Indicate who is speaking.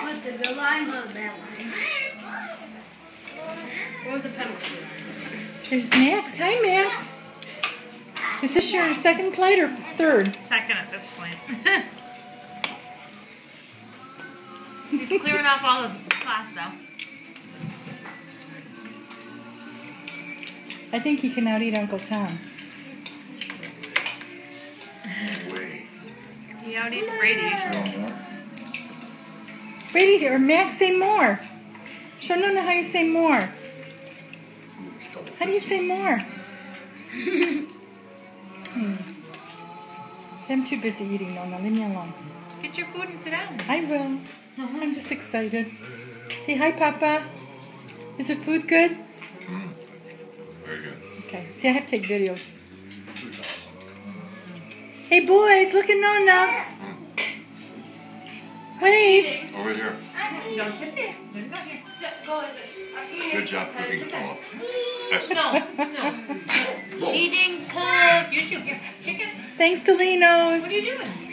Speaker 1: With the good line or the bad line? Or the penalty lines?
Speaker 2: There's Max. Hi, Max. Is this your second plate or third?
Speaker 3: Second at this point. He's clearing off all the pasta.
Speaker 2: I think he can out-eat Uncle Tom.
Speaker 3: He out-eats Brady.
Speaker 2: Brady or Max, say more. Show Nona how you say more. How do you say more? I'm too busy eating, Nona. Leave me alone.
Speaker 3: Get your food and sit down.
Speaker 2: I will. I'm just excited. Say hi, Papa. Is the food good?
Speaker 4: Very good.
Speaker 2: Okay. See, I have to take videos. Hey, boys, look at Nona. Wave.
Speaker 4: Over here.
Speaker 3: Don't tip it.
Speaker 4: Good job cooking, Paula.
Speaker 3: No. She didn't cook. You should get chicken.
Speaker 2: Thanks to Linos.
Speaker 3: What are you doing?